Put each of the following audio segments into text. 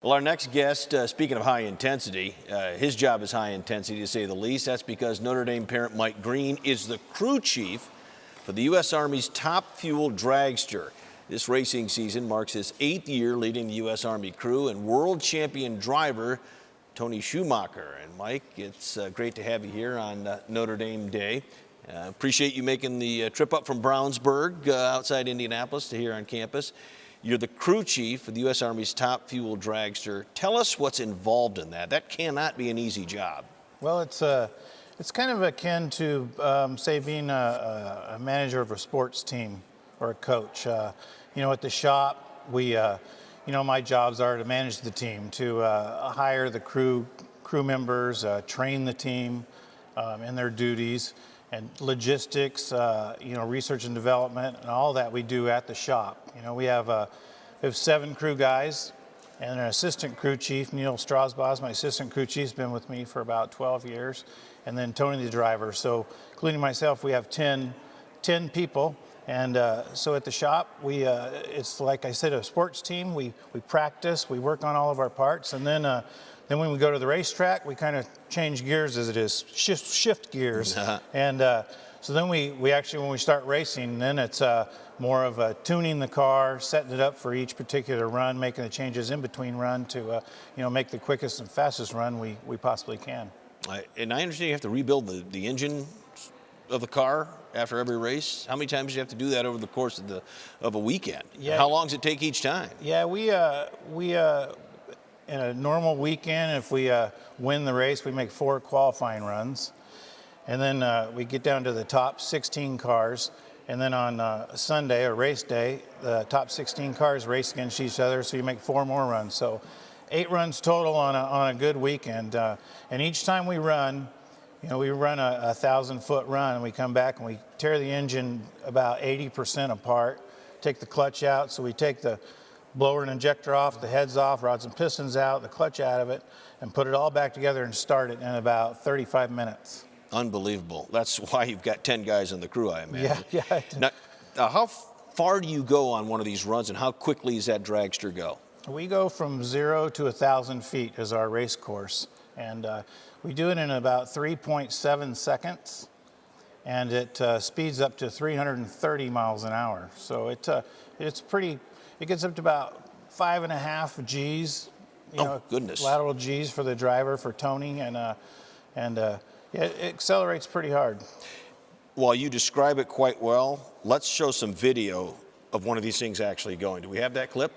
Well, our next guest, speaking of high intensity, his job is high intensity to say the least. That's because Notre Dame parent Mike Green is the crew chief for the U.S. Army's top fuel dragster. This racing season marks his 8th year leading the U.S. Army crew and world champion driver Tony Schumacher. And Mike, it's great to have you here on Notre Dame Day. Appreciate you making the trip up from Brownsburg outside Indianapolis to here on campus. You're the crew chief for the U.S. Army's top fuel dragster. Tell us what's involved in that. That cannot be an easy job. Well, it's kind of akin to, say, being a manager of a sports team or a coach. You know, at the shop, my jobs are to manage the team, to hire the crew members, train the team in their duties, and logistics, research and development, and all that we do at the shop. You know, we have 7 crew guys and an assistant crew chief, Neil Strasbaugh, my assistant crew chief, has been with me for about 12 years, and then Tony the driver. So, including myself, we have 10 people. And so at the shop, it's like I said, a sports team. We practice, we work on all of our parts, and then when we go to the racetrack, we kind of change gears as it is, shift gears. And so then we actually, when we start racing, then it's more of tuning the car, setting it up for each particular run, making the changes in between run to make the quickest and fastest run we possibly can. And I understand you have to rebuild the engine of the car after every race. How many times do you have to do that over the course of a weekend? Yeah. How long does it take each time? Yeah, we in a normal weekend, if we win the race, we make 4 qualifying runs. And then we get down to the top 16 cars. And then on Sunday, or race day, the top 16 cars race against each other, so you make 4 more runs. So 8 runs total on a good weekend. And each time we run, we run a 1,000-foot run, and we come back and we tear the engine about 80% apart, take the clutch out. So we take the blower and injector off, the heads off, rods and pistons out, the clutch out of it, and put it all back together and start it in about 35 minutes. Unbelievable. That's why you've got 10 guys in the crew, I imagine. Yeah. Now, how far do you go on one of these runs, and how quickly does that dragster go? We go from 0 to 1,000 feet as our race course, and we do it in about 3.7 seconds, and it speeds up to 330 miles an hour. So it's pretty. It gets up to about 5.5 G's. Goodness! Lateral G's for the driver, for Tony, and it accelerates pretty hard. While you describe it quite well, let's show some video of one of these things actually going. Do we have that clip?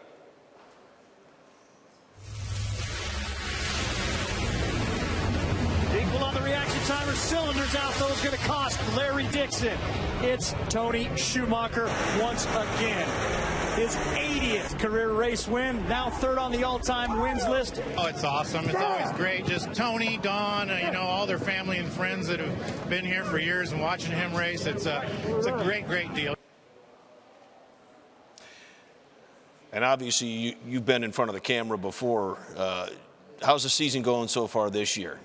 Equal on the reaction timer, cylinders out, those going to cost Larry Dixon. It's Tony Schumacher once again. His 80th career race win, now 3rd on the all-time wins list. Oh, it's awesome. It's always great. Just Tony, Don, all their family and friends that have been here for years and watching him race. It's a great deal. And obviously, you've been in front of the camera before. How's the season going so far this year?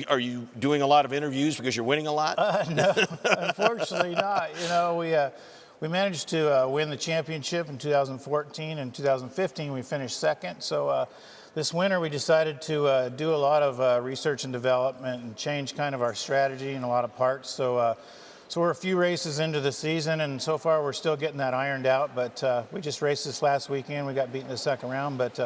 Are you doing a lot of interviews because you're winning a lot? No, unfortunately not. We managed to win the championship in 2014. In 2015, we finished 2nd. So this winter, we decided to do a lot of research and development and change kind of our strategy in a lot of parts. So we're a few races into the season, and so far we're still getting that ironed out. But we just raced this last weekend. We got beaten in the 2nd round, but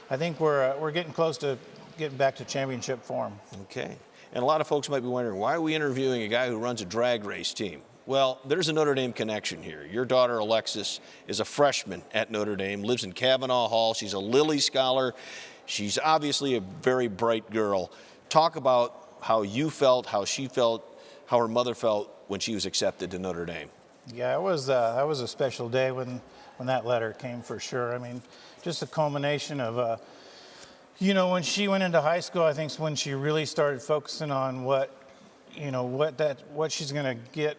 I think we're getting close to getting back to championship form. Okay. And a lot of folks might be wondering, why are we interviewing a guy who runs a drag race team? Well, there's a Notre Dame connection here. Your daughter, Alexis, is a freshman at Notre Dame, lives in Kavanaugh Hall. She's a Lilly Scholar. She's obviously a very bright girl. Talk about how you felt, how she felt, how her mother felt when she was accepted to Notre Dame. Yeah, that was a special day when that letter came, for sure. I mean, just a culmination of, when she went into high school, I think is when she really started focusing on what she's going to get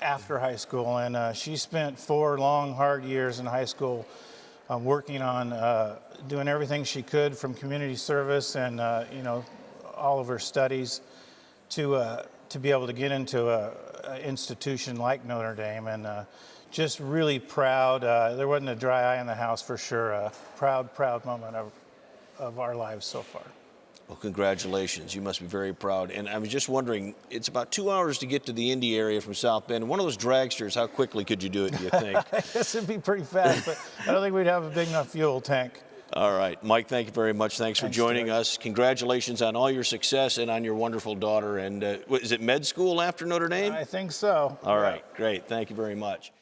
after high school. And she spent 4 long, hard years in high school working on doing everything she could, from community service and all of her studies to be able to get into an institution like Notre Dame. And just really proud. There wasn't a dry eye in the house, for sure. Proud moment of our lives so far. Well, congratulations. You must be very proud. And I was just wondering, it's about 2 hours to get to the Indy area from South Bend. One of those dragsters, how quickly could you do it, do you think? I guess it'd be pretty fast, but I don't think we'd have a big enough fuel tank. All right. Mike, thank you very much. Thanks for joining Stuart. us. Congratulations on all your success and on your wonderful daughter. And is it med school after Notre Dame? I think so. All right. Great. Thank you very much.